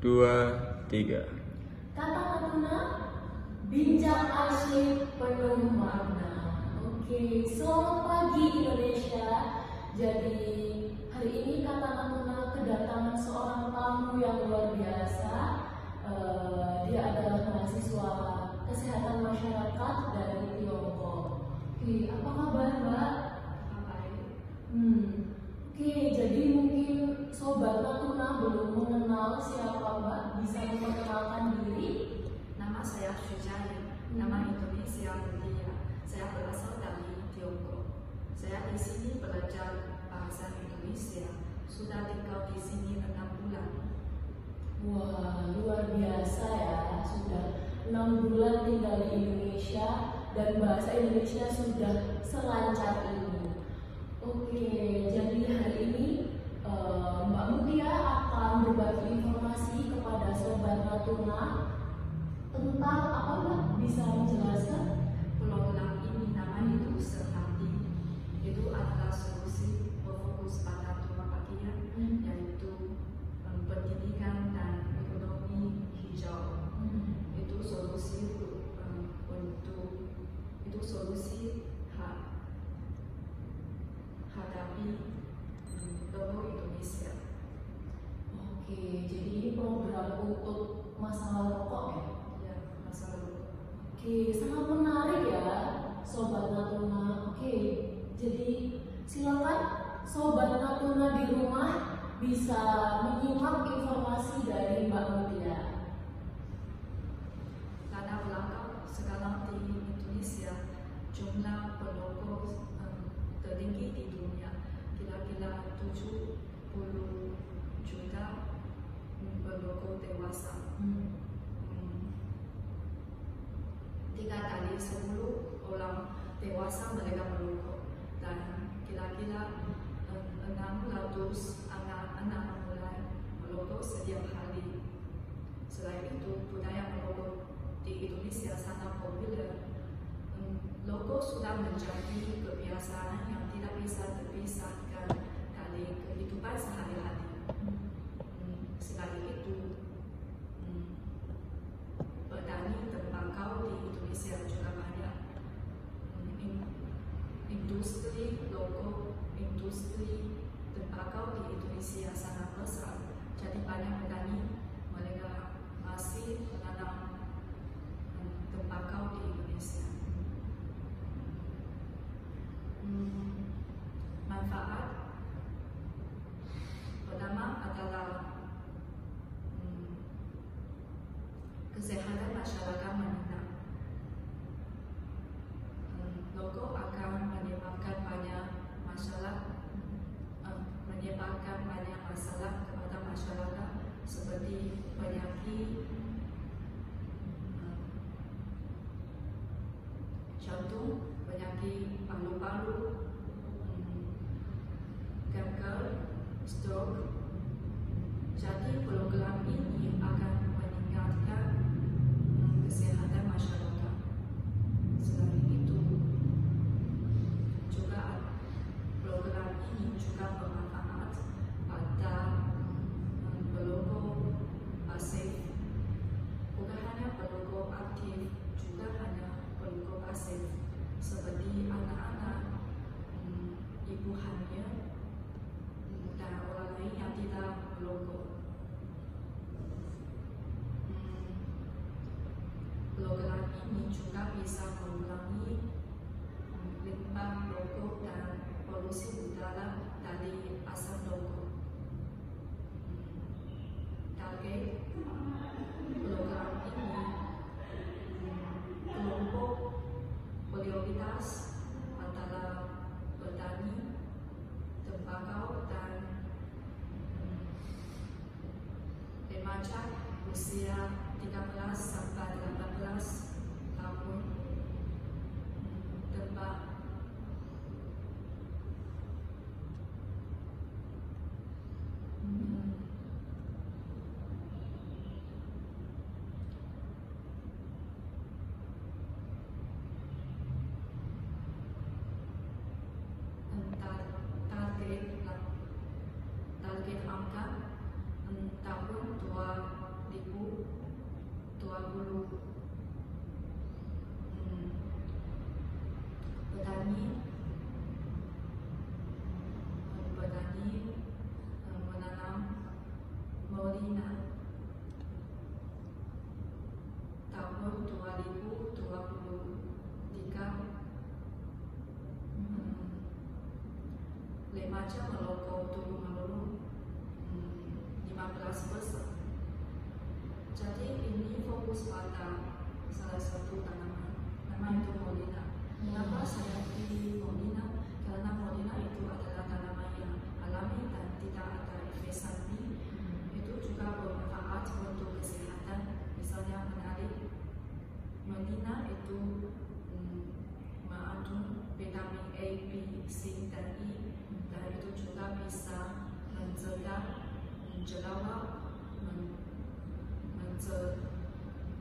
2, 3. Kata Natuna, bincang asyik penuh makna. Oke, selamat pagi Indonesia. Jadi hari ini Kata Natuna kedatangan seorang tamu yang luar biasa. Dia adalah mahasiswa kesehatan masyarakat dari Tiongkok. Oke, apa kabar Mbak? Baik. Oke, jadi mungkin Sobat Natuna belum mengenal siapa Mbak, bisa memperkenalkan diri? Nama saya Syujai, nama Indonesia Mulia. Saya berasal dari Tiongkok. Saya di sini belajar bahasa Indonesia. Sudah tinggal di sini 6 bulan. Wah, luar biasa ya, sudah 6 bulan tinggal di Indonesia dan bahasa Indonesia sudah selancar ini. Oke, jadi hari ini Mbak Mutia akan berbagi informasi kepada Sobat Natuna tentang apa Mbak? Bisa menjelaskan? Program ini namanya itu Sehati. Itu adalah solusi berfokus pada 2 bagian, yaitu pendidikan dan ekonomi hijau. Itu solusi hadapi logo Indonesia. Oke, jadi ini program untuk masalah rokok ya? Ya, masalah logo. Oke, sangat menarik ya, Sobat Natuna. Oke, jadi silakan Sobat Natuna di rumah bisa menyimak informasi dari Mbak Mutia. Latar belakang sekarang di Indonesia, jumlah perokok tertinggi di dunia, kira-kira 70 juta perokok dewasa. 3 dari 10 orang dewasa mereka merokok, dan kira-kira 600 anak-anak mulai merokok setiap hari. Selain itu, budaya merokok di Indonesia sangat populer. Rokok sudah menjadi kebiasaan yang tidak bisa terpisahkan dari kehidupan sehari-hari. Selain itu, petani tembakau di Indonesia juga banyak. Industri rokok, industri tembakau di Indonesia sangat besar. Jadi banyak petani mereka masih menanam tembakau di Indonesia. Manfaat pertama adalah kesehatan masyarakat meningkat. Rokok akan menyebabkan banyak masalah kepada masyarakat seperti penyakit jantung, penyakit paru-paru, kanker, stroke. Jadi program ini akan meningkatkan kesehatan masyarakat. Selain itu, juga program ini juga bermanfaat pada perokok pasif. Bukan hanya perokok aktif, juga hanya perokok pasif, seperti anak-anak, ibu hamil, dan orang lain yang tidak merokok. Program ini juga bisa mengurangi limbah rokok dan polusi udara dari asap rokok. Target program ini kelompok prioritas antara petani tembakau dan remaja usia 13 sampai 18 tahun. petani menanam Molina tahun 2023. Remaja merokok turun-menurun 15%. Jadi ini fokus pada salah satu tanaman, nama itu Molina. Kenapa saya pilih Molina? Karena Molina itu adalah tanaman yang alami dan tidak ada efek samping. Itu juga bermanfaat untuk kesehatan. Misalnya menarik, Molina itu mengandung vitamin A, B, C, dan E, dan itu juga bisa mencegah jerawat,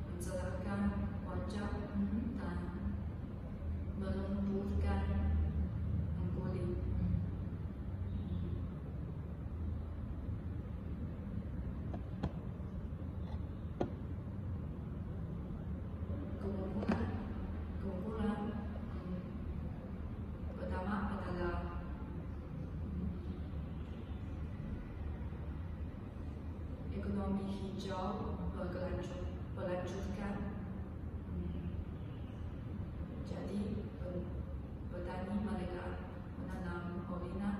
mencerahkan wajah dan melembutkan kulit. Keunggulan pertama adalah ekonomi hijau berlanjutkan. Jadi petani mereka menanam Molina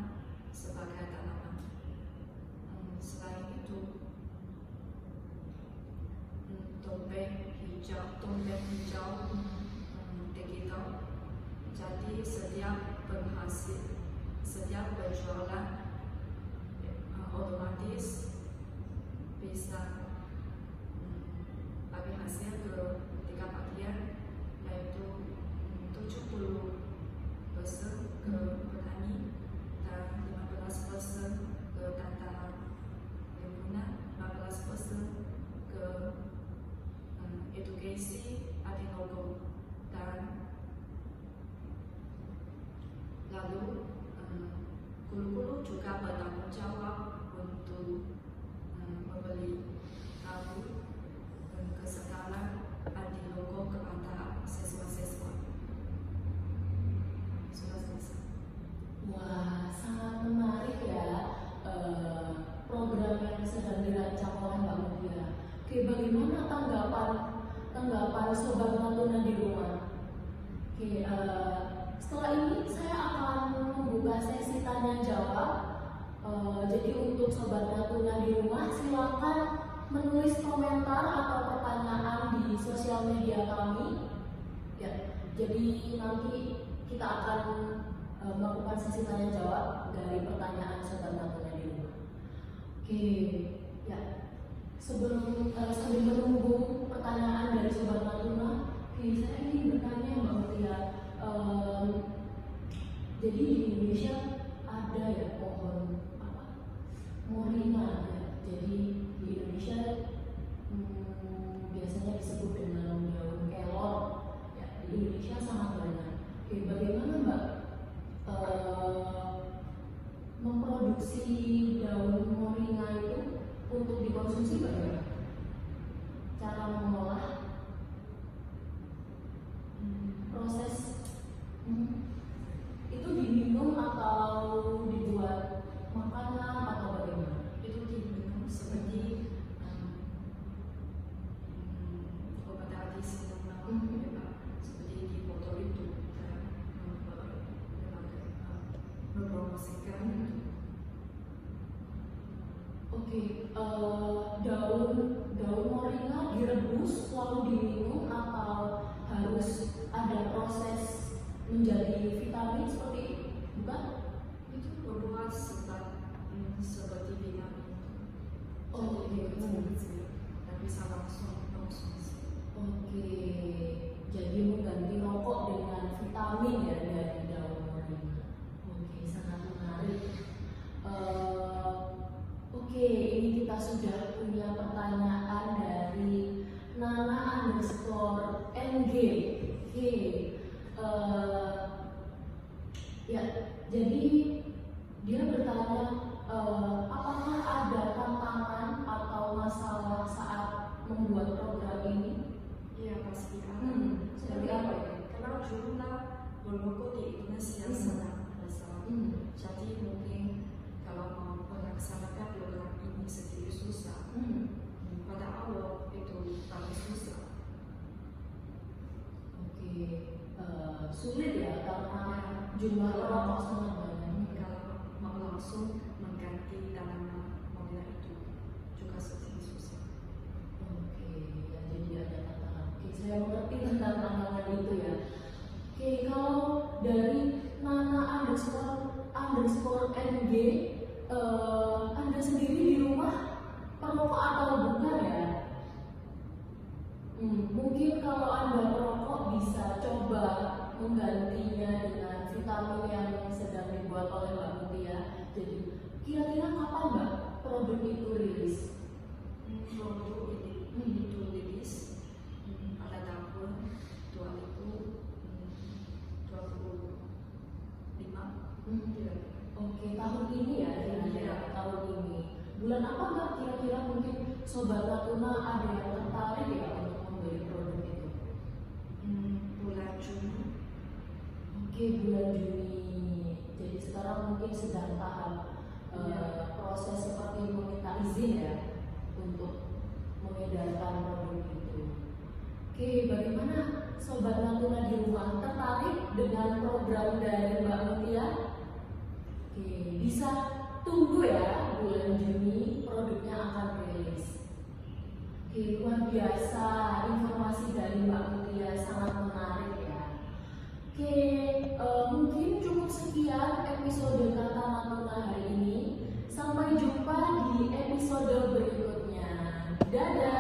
sebagai tanaman. Selain itu, tompeng hijau digital. Jadi setiap berjualan otomatis bisa bagi hasil ke 3 bagian, yaitu 70% ke petani dan 15% ke tata lingkungan, 15% ke edukasi agrikultur, dan lalu guru-guru juga bertanggung jawab untuk memberi tahu kesalahan anti logo kepada siswa-siswa. Sudah selesai. Wah, sangat menarik ya program yang sedang dirancang oleh Mbak Mutia. Oke, bagaimana tanggapan Sobat Natuna di rumah? Oke, setelah ini saya akan membuka sesi tanya jawab. Jadi untuk Sobat Natuna di rumah, silakan menulis komentar atau pertanyaan di sosial media kami. Ya, jadi nanti kita akan melakukan sesi tanya jawab dari pertanyaan Sobat Natuna di rumah. Oke, ya. Sebelum menunggu pertanyaan dari Sobat Natuna, saya ingin bertanya Mbak Mutia. Jadi di Indonesia ada ya pohon Molina ya. Jadi di Indonesia biasanya disebut dengan daun kelor. Ya, di Indonesia sangat banyak. Oke, bagaimana Mbak memproduksi daun moringa itu untuk dikonsumsi, bagaimana? Cara mengolah, proses itu diminum atau dibuat makanan atau bagaimana? Itu diminum seperti obat tradisional, seperti di botol itu, dan mempromosikan itu. Oke, daun moringa direbus lalu diminum atau harus ada proses menjadi vitamin seperti itu? Bukan? Itu berbuat seperti vitamin. Oh, jadi dan bisa langsung konsumsi. Oke, jadi mengganti rokok dengan vitamin ya dari daun moringa. Oke, sangat menarik. Oke, ini kita sudah punya pertanyaan dari Nana_NG. Oke, ya, jadi dia bertanya apakah ada tantangan atau masalah saat membuat program ini? Iya pasti ada. Seperti apa itu? Karena jumlah berlogo di Indonesia sangat besar. Jadi mungkin kalau mau melaksanakan program ini sedikit susah. Pada awal itu paling susah. Oke, sulit ya karena jumlah perokok sangat banyak. Kalau mau langsung mengganti tanaman model itu juga sedikit susah. Oke, ya jadi ada tantangan. Oke, saya mengerti tentang tantangan itu ya. Oke, kalau dari Nana_NG, Anda sendiri di rumah perokok atau bukan ya? Mungkin kalau Anda perokok bisa coba menggantinya dengan vitamin yang sedang dibuat oleh Mbak Mutia. Jadi kira-kira kapan Mbak produk itu rilis? Produk ini itu rilis pada tahun 2025. Oke, tahun ini ya, kira-kira tahun ini. Bulan apa Mbak kira-kira mungkin Sobat Natuna ada yang tertarik ya untuk membeli produk itu? Bulan Juni. Oke, bulan Juni. Jadi sekarang mungkin sedang tahap proses seperti meminta izin ya untuk mengedarkan produk itu. Oke, bagaimana Sobat Natuna di rumah tertarik dengan program dari Mbak Mutia? Oke, bisa tunggu ya, bulan Juni produknya akan rilis. Oke, luar biasa informasi dari Mbak Mutia, sangat menarik ya. Oke, mungkin cukup sekian episode Kata Natuna hari ini. Sampai jumpa di episode berikutnya. Dadah.